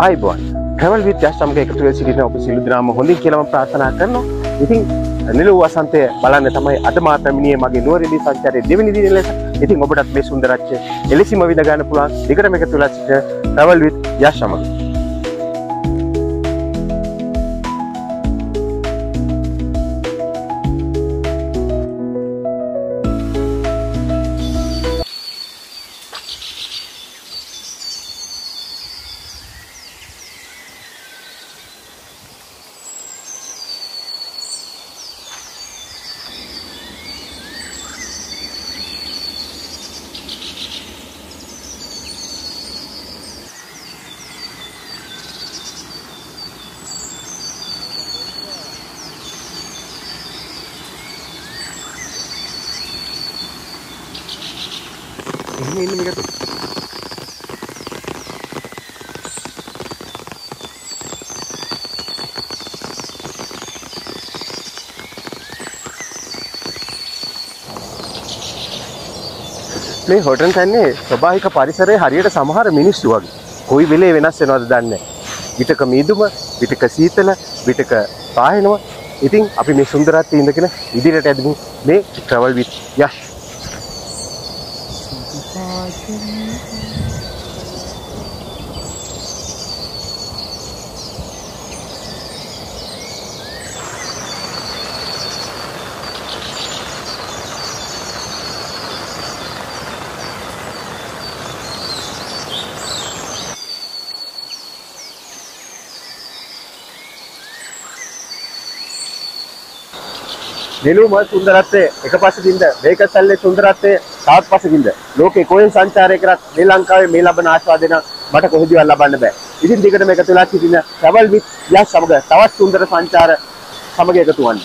ආයිබෝන් travel with යස් සමග එකතු වෙලා සිටින ඔබ සියලු දෙනාම හොඳින් කියලාම ප්‍රාර්ථනා කරනවා. ඉතින් නිලු වසන්තය බලන්න තමයි අද මා පැමිණියේ මගේ නුවරඑළිය සංචාරයේ දෙවෙනි දිනේ ලෙස. ඉතින් ඔබටත් මේ සුන්දරත්වය එලෙසිම විඳ ගන්න පුළුවන්. දිගටම එකතු වෙලා සිටින travel with යස් සමග. ini මේකට මේ හොටන් තන්නේ ස්වභාවික පරිසරයේ හරියට සමහර මිනිස්සු වගේ. කොයි වෙලේ වෙනස් වෙනවද දන්නේ නැහැ. විතක මීදුම, විතක සීතල, විතක පායනවා. ඉතින් අපි මේ සුන්දරත්වයේ ඉඳගෙන ඉදිරියට යද්දී මේ travel with යස් නිලුම සුන්දරත්වයේ එක පස්සකින්ද මේක සැල්ලේ සුන්දරත්වයේ තවත් පස්සකින්ද ලෝකේ කොහෙන් සංචාරය කරත් මේ ලංකාවේ මේ ලබන ආස්වාදන මට කොහෙදවත් ලබන්න බෑ. ඉතින් දිගට මේක තුලා සිටින travel with යස් සමග තවත් සුන්දර සංචාර සමග එකතු වන්න.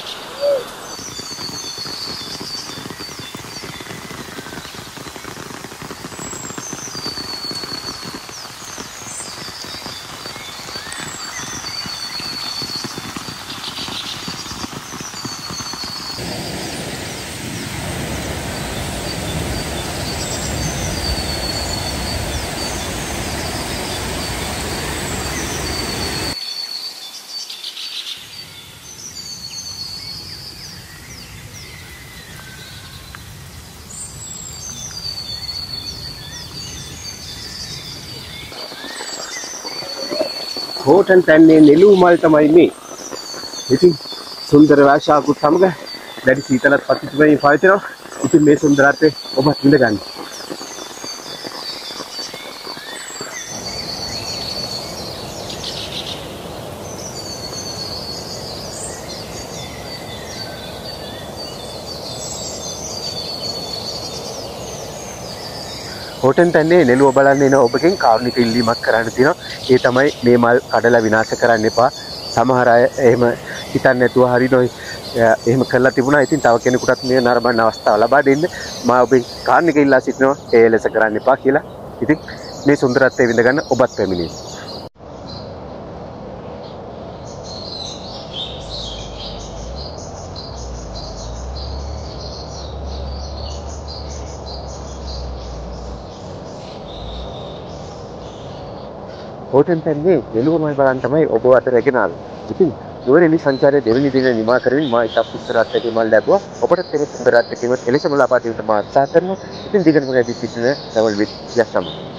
හෝටන් තන්නේ නෙළු මල් තමයි මේ. ඉතින් සුන්දර වාශාවකුත් සමග දැඩි සීතලත් පතිත වෙමින් පවතිනවා. ඉතින් මේ සුන්දරත්වය ඔබත් විඳ ගන්න. හෝටන් තන්නේ නෙළුව බලන්න එන ඔබගෙන් කාරුණික ඉල්ලීමක් කරන්න තියෙනවා. ඒ තමයි මේ මල් කඩලා විනාශ කරන්න එපා. සමහර අය එහෙම හිතන්නේ නැතුව හරිනොයි එහෙම කරලා තිබුණා. ඉතින් තව කෙනෙකුටත් මේ නරඹන්න අවස්ථාව ලබා දෙන්න මම ඔබෙන් කාරුණික ඉල්ලා සිටිනවා. ඒ ලෙස කරන්න එපා කියලා. ඉතින් මේ සුන්දරත්වය විඳ ගන්න ඔබත් පැමිණෙන්න. හෝටන් තන්නේ නෙළුවමයි බලන්න තමයි ඔබ අතර රැගෙන ආවේ. ඉතින් නුවරඑළිය සංචාරයේ දෙවෙනි දිනේ නිමා කරමින් මා ඉතා පුස්තරාත්මක මල් ලැබුවා. ඔබට තෙර සුන්දරත්වයකින් එලෙසම ලබා දීමට මා උත්සාහ කරනවා. ඉතින් දිගටම වැඩි සිටින travel with යස් සමග